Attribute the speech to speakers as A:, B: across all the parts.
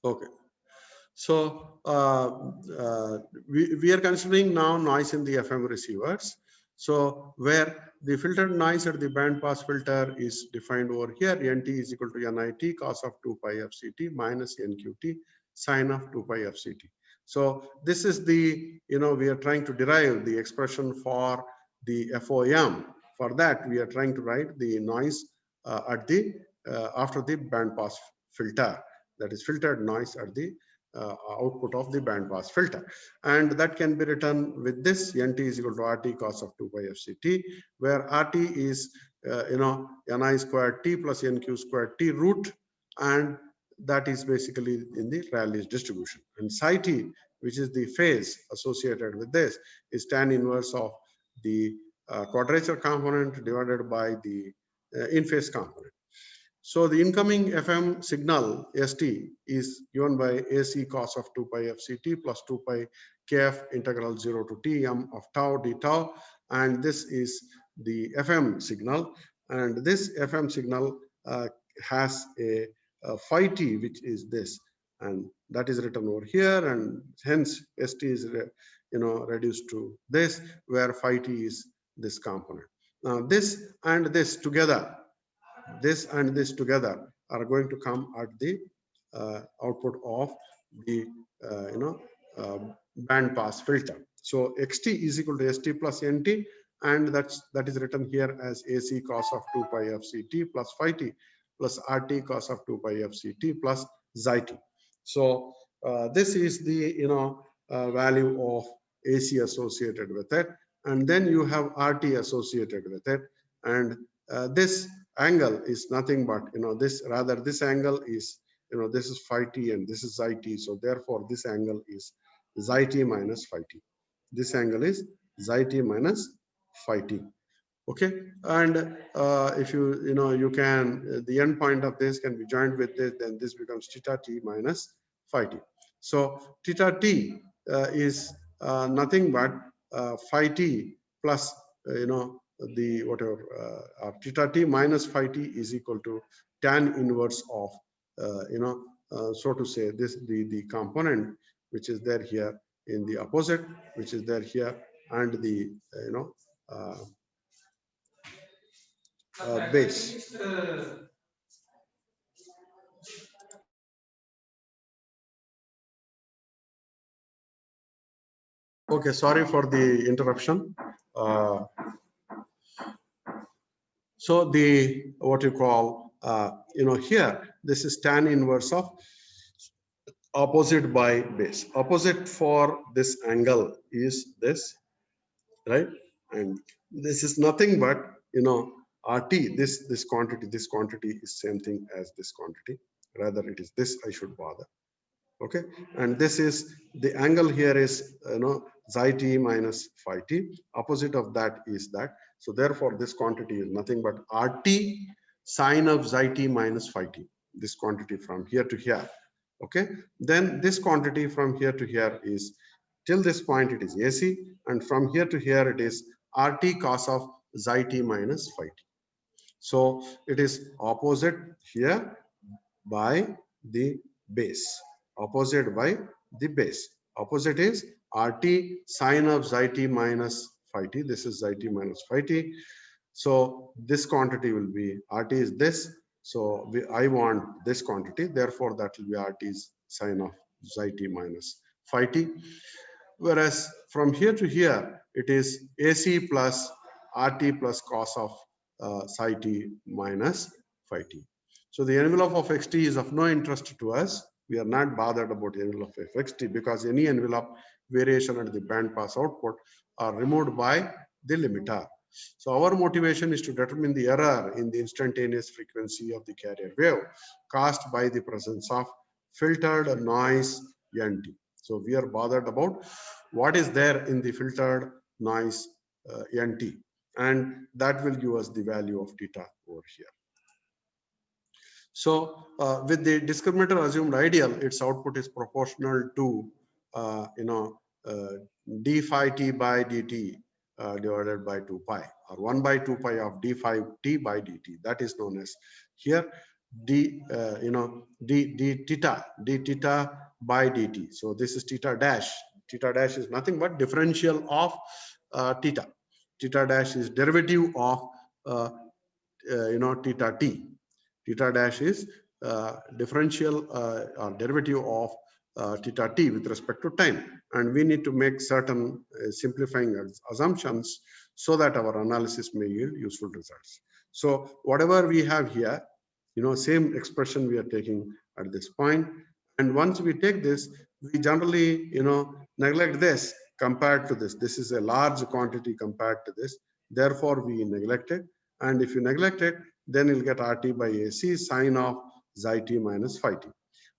A: Okay. So we are considering now noise in the FM receivers. So where the filtered noise at the band pass filter is defined over here, NT is equal to NIT cos of 2 pi FCT minus NQT sine of 2 pi FCT. So this is the, we are trying to derive the expression for the FOM. For that, we are trying to write the noise at the after the band pass filter, that is filtered noise at the output of the band pass filter, and that can be written with this NT is equal to RT cos of 2 pi FCT, where RT is Ni squared T plus NQ squared T root, and that is basically in the Rayleigh's distribution. And psi T, which is the phase associated with this, is tan inverse of the quadrature component divided by the in phase component. So the incoming FM signal ST is given by AC cos of 2 pi FCT plus 2 pi kf integral 0 to Tm of tau d tau, and this is the FM signal, and this FM signal has a phi t, which is this, and that is written over here, and hence ST is reduced to this, where phi t is this component. Now this and this together, this and this together are going to come at the output of the band pass filter. So xt is equal to st plus nt, and that is written here as AC cos of 2 pi FCT plus phi t plus RT cos of 2 pi FCT plus xi t. So this is the value of AC associated with it, and then you have RT associated with it, and this angle is nothing but this angle is this is phi t and this is xi t, so therefore this angle is xi t minus phi t. This angle is xi t minus phi t. Okay, and if you can the end point of this can be joined with this, then this becomes theta t minus phi t. So theta t is nothing but phi t plus the whatever theta t minus phi t is equal to tan inverse of so to say this the component which is there here in the opposite, which is there here, and the base. Okay, sorry for the interruption. So the what you call here, this is tan inverse of opposite by base. Opposite for this angle is this, right? And this is nothing but RT. This quantity is same thing as this quantity. Rather, it is this I should bother. Okay, and this is the angle here is xi t minus phi t. Opposite of that is that. So therefore, this quantity is nothing but RT sine of xi t minus phi t. This quantity from here to here. Okay, then this quantity from here to here is till this point it is AC, and from here to here it is RT cos of xi t minus phi t. So it is opposite here by the base. Opposite by the base. Opposite is RT sine of xi t minus phi t. This is xi t minus phi t. So this quantity will be RT is this. So I want this quantity. Therefore, that will be RT's sine of xi t minus phi t. Whereas from here to here, it is AC plus RT plus cos of psi t minus phi t. So the envelope of xt is of no interest to us. We are not bothered about the envelope of xt because any envelope variation at the band pass output are removed by the limiter. So our motivation is to determine the error in the instantaneous frequency of the carrier wave caused by the presence of filtered noise NT. So we are bothered about what is there in the filtered noise NT, and that will give us the value of theta over here. So with the discriminator assumed ideal, its output is proportional to d phi t by dt divided by 2 pi, or 1 by 2 pi of d phi t by dt. That is known as here d theta by dt. So this is theta dash. Theta dash is nothing but differential of theta. Theta dash is derivative of uh, theta t. Theta dash is differential or derivative of theta t with respect to time, and we need to make certain simplifying assumptions so that our analysis may yield useful results. So whatever we have here, same expression we are taking at this point, and once we take this, we generally neglect this compared to this. This is a large quantity compared to this, therefore we neglect it. And if you neglect it, then you'll get RT by AC sine of xi t minus phi t.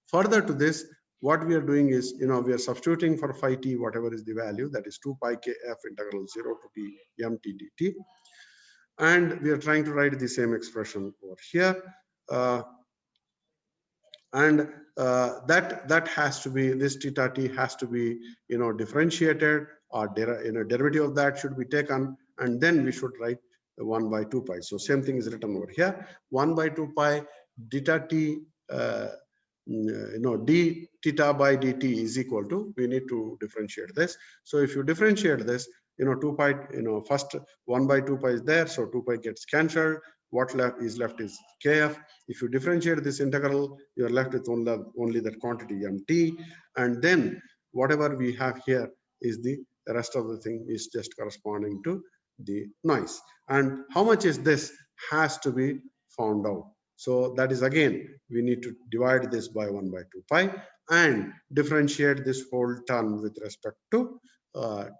A: Further to this, what we are doing is, we are substituting for phi t whatever is the value, that is 2 pi kf integral 0 to t m t dt, and we are trying to write the same expression over here. Uh, and that has to be, this theta t has to be differentiated, or derivative of that should be taken, and then we should write 1 by 2 pi. So same thing is written over here, 1 by 2 pi theta t d theta by dt is equal to, we need to differentiate this. So if you differentiate this, 2 pi, first 1 by 2 pi is there, so 2 pi gets cancelled. What left is kf. If you differentiate this integral, you are left with only that quantity mt, and then whatever we have here is the rest of the thing is just corresponding to the noise. And how much is this has to be found out. So that is, again, we need to divide this by 1 by 2 pi and differentiate this whole term with respect to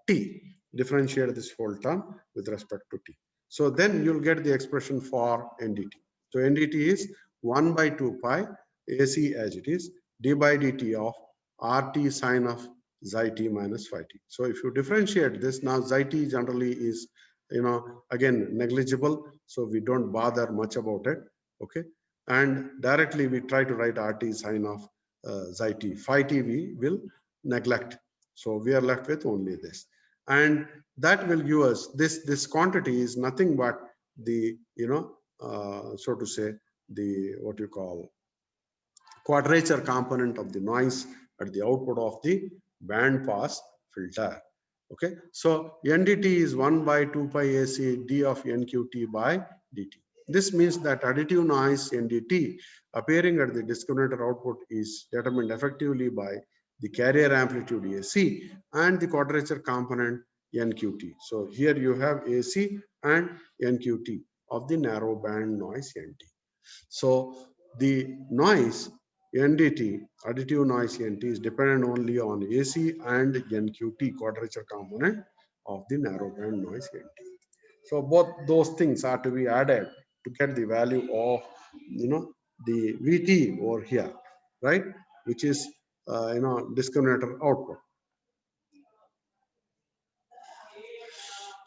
A: t. Differentiate this whole term with respect to t. So then you'll get the expression for ndt. So ndt is 1 by 2 pi AC as it is, d by dt of RT sine of xi t minus phi t. So if you differentiate this, now xi t generally is, again, negligible, so we don't bother much about it. Okay, and directly we try to write RT sine of xi t. Phi t we will neglect. So we are left with only this, and that will give us this quantity is nothing but the so to say, the what you call quadrature component of the noise at the output of the band pass filter. Okay, so ndt is 1 by 2 pi AC d of nqt by dt. This means that additive noise ndt appearing at the discriminator output is determined effectively by the carrier amplitude AC and the quadrature component nqt. So here you have AC and nqt of the narrow band noise nt. So the noise NDT, additive noise NT, is dependent only on AC and NQT, quadrature component of the narrowband noise NT. So both those things are to be added to get the value of the VT over here, right? Which is discriminator output.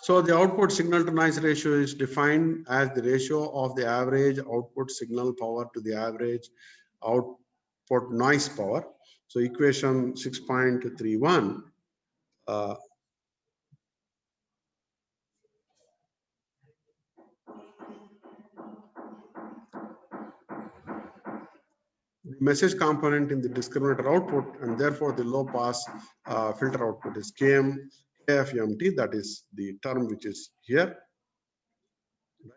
A: So the output signal to noise ratio is defined as the ratio of the average output signal power to the average output noise power. So equation 6.31 the message component in the discriminator output, and therefore the low pass filter output is KFMT, that is the term which is here,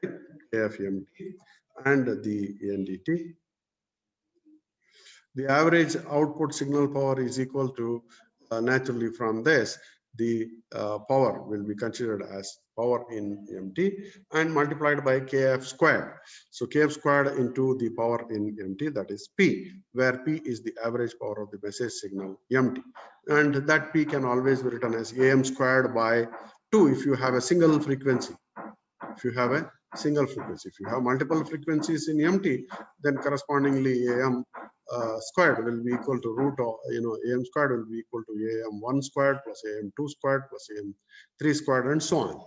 A: right? KFMT and the NDT. The average output signal power is equal to, naturally from this, the power will be considered as power in MT and multiplied by KF squared. So KF squared into the power in MT, that is P, where P is the average power of the message signal MT. And that P can always be written as AM squared by 2 if you have a single frequency. If you have a single frequency, if you have multiple frequencies in MT, then correspondingly AM squared will be equal to root of, AM squared will be equal to AM1 squared plus AM2 squared plus AM3 squared and so on.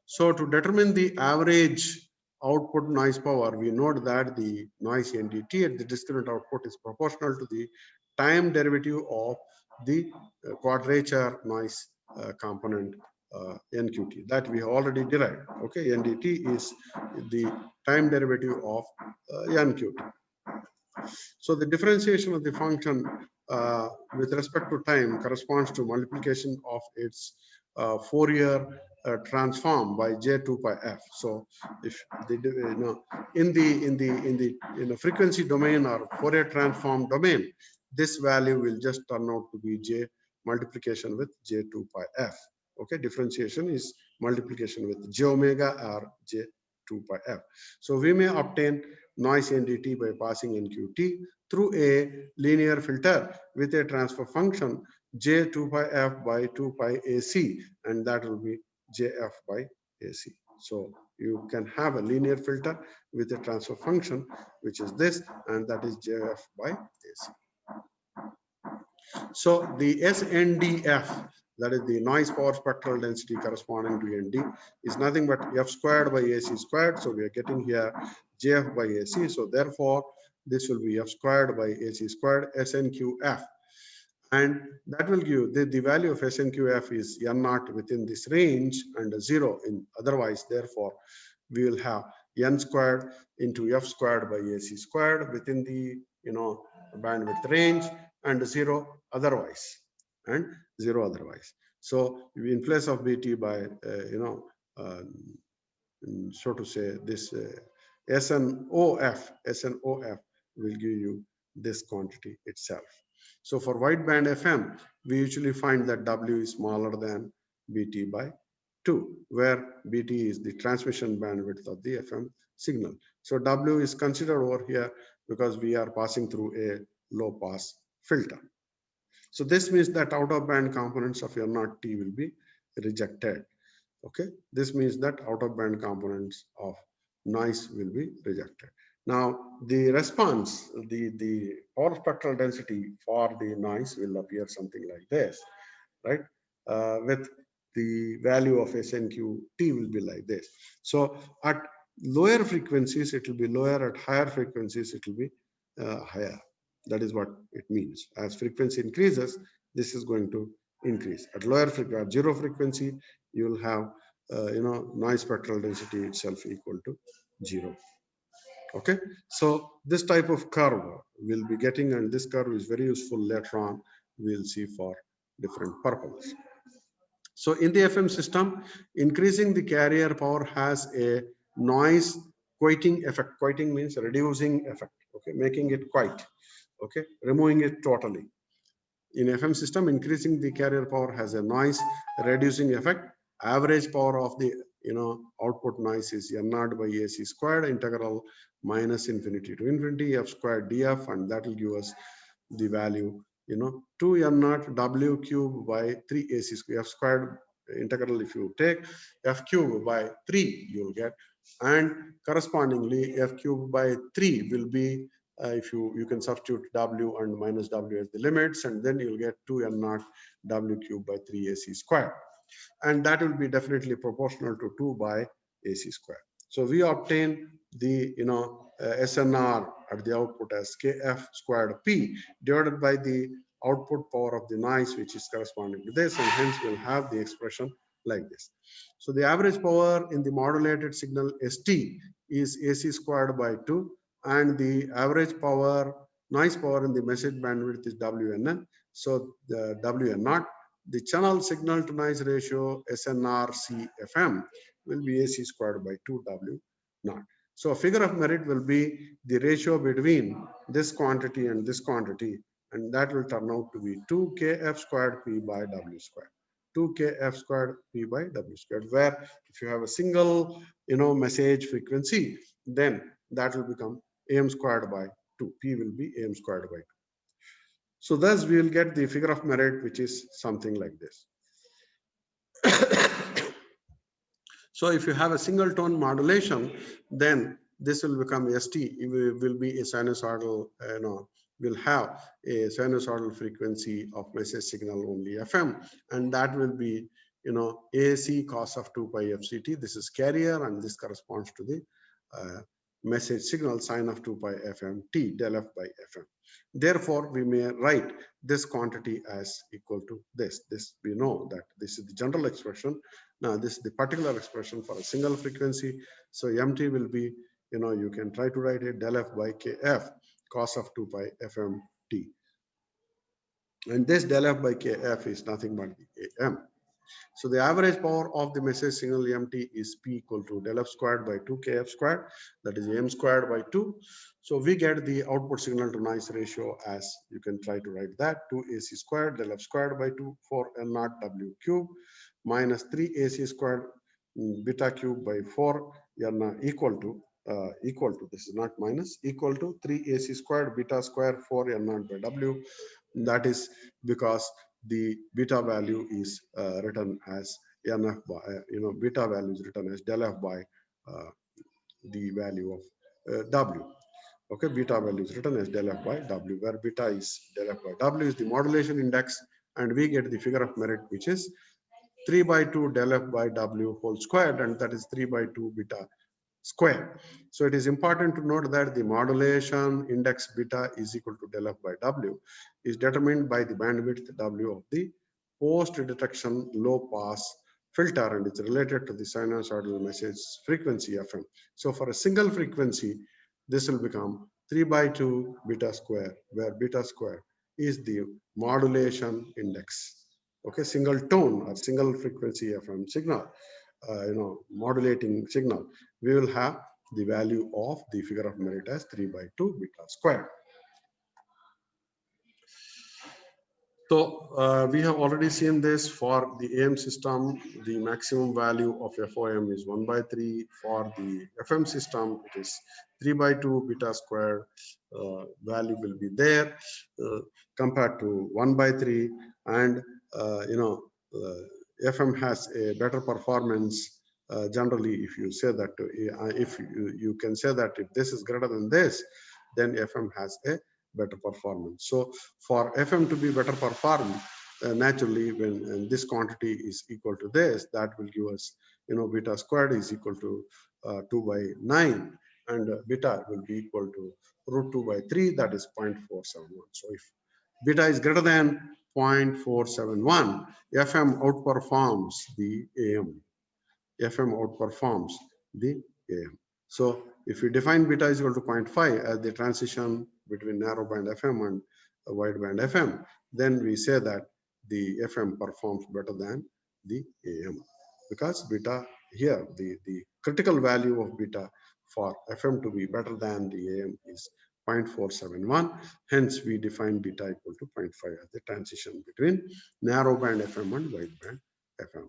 A: So to determine the average output noise power, we note that the noise NDT at the discriminant output is proportional to the time derivative of the quadrature noise component NQT that we already derived. Okay, NDT is the time derivative of NQT. So the differentiation of the function with respect to time corresponds to multiplication of its Fourier transform by j2 pi f. So if the in the frequency domain or Fourier transform domain, this value will just turn out to be j multiplication with j2 pi f. Okay, differentiation is multiplication with j omega or j2 pi f. So we may obtain noise NDT by passing NQT through a linear filter with a transfer function j2 pi f by 2 pi AC, and that will be jf by AC. So you can have a linear filter with a transfer function, which is this, and that is jf by AC. So the SNDF, that is the noise power spectral density corresponding to ND, is nothing but F squared by AC squared. So we are getting here JF by AC. So therefore, this will be F squared by AC squared SNQF. And that will give the value of SNQF is N naught within this range and 0 in otherwise. Therefore, we will have N squared into F squared by AC squared within the bandwidth range and 0 otherwise, and 0 otherwise. So in place of BT by uh, so to say this SNOF will give you this quantity itself. So for wideband FM, we usually find that W is smaller than BT by 2, where BT is the transmission bandwidth of the FM signal. So W is considered over here because we are passing through a low pass filter. So this means that out of band components of your NOT T will be rejected. Okay, this means that out of band components of noise will be rejected. Now the response, the power spectral density for the noise will appear something like this, right? With the value of SNQT will be like this. So at lower frequencies it will be lower, at higher frequencies it will be higher. That is what it means. As frequency increases, this is going to increase. At lower frequency, at zero frequency, you will have noise spectral density itself equal to 0. Okay, so this type of curve we'll be getting, and this curve is very useful later on. We'll see for different purposes. So in the FM system, increasing the carrier power has a noise quieting effect. Quieting means reducing effect. Okay, making it quiet. Okay, removing it totally. In FM system, increasing the carrier power has a noise reducing effect. Average power of the output noise is N naught by AC squared integral minus infinity to infinity F squared DF, and that will give us the value 2 N naught W cube by 3 AC squared F squared integral. If you take F cube by 3, you will get, and correspondingly F cube by 3 will be if you can substitute W and minus W as the limits, and then you'll get 2 N naught W cube by 3 AC squared, and that will be definitely proportional to 2 by AC squared. So we obtain the SNR at the output as KF squared P divided by the output power of the noise, which is corresponding to this, and hence we'll have the expression like this. So the average power in the modulated signal ST is AC squared by 2, and the average power, noise power in the message bandwidth is WNN. So the WN naught, the channel signal to noise ratio SNR-CFM will be AC squared by 2W naught. So a figure of merit will be the ratio between this quantity and this quantity, and that will turn out to be 2KF squared P by W squared. 2KF squared P by W squared, where if you have a single message frequency, then that will become AM squared by 2. P will be AM squared by 2. So thus we will get the figure of merit, which is something like this. So if you have a single tone modulation, then this will become ST. It will be a sinusoidal, will have a sinusoidal frequency of message signal only FM, and that will be AC cos of 2 pi FCT. This is carrier, and this corresponds to the message signal sine of 2 pi FM T del F by FM. Therefore, we may write this quantity as equal to this. This we know that this is the general expression. Now, this is the particular expression for a single frequency. So MT will be, you can try to write it del F by KF. cos of 2 pi FMT. And this del F by KF is nothing but the AM. So the average power of the message signal MT is P equal to del F squared by 2 KF squared, that is M squared by 2. So we get the output signal to noise ratio as, you can try to write that, 2 AC squared del F squared by 2 4 N naught W cube minus 3 AC squared beta cube by 4 N equal to, this is not minus, equal to 3 AC squared beta square 4 N naught by W. That is because the beta value is written as NF by, beta value is written as del F by the value of W. Okay, beta value is written as del F by W, where beta is del F by W is the modulation index, and we get the figure of merit, which is 3 by 2 del F by W whole squared, and that is 3 by 2 beta square. So it is important to note that the modulation index beta is equal to del F by W is determined by the bandwidth W of the post detection low pass filter, and it's related to the sinusoidal message frequency FM. So for a single frequency, this will become 3 by 2 beta square, where beta square is the modulation index. Okay, single tone or single frequency FM signal, modulating signal, we will have the value of the figure of merit as 3 by 2 beta square. So we have already seen this for the AM system. The maximum value of FOM is 1 by 3. For the FM system, it is 3 by 2 beta square. Value will be there compared to 1 by 3. And FM has a better performance. Generally, if you say that, if you can say that if this is greater than this, then FM has a better performance. So for FM to be better performed, naturally, when this quantity is equal to this, that will give us, beta squared is equal to 2 by 9, and beta will be equal to root 2 by 3, that is 0.471. So if beta is greater than 0.471, FM outperforms the AM. FM outperforms the AM. So if we define beta is equal to 0.5 as the transition between narrowband FM and wideband FM, then we say that the FM performs better than the AM, because beta here, the critical value of beta for FM to be better than the AM is 0.471. Hence, we define beta equal to 0.5 as the transition between narrowband FM and wideband FM.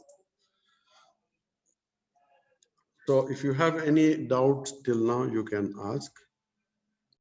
A: So if you have any doubts till now, you can ask.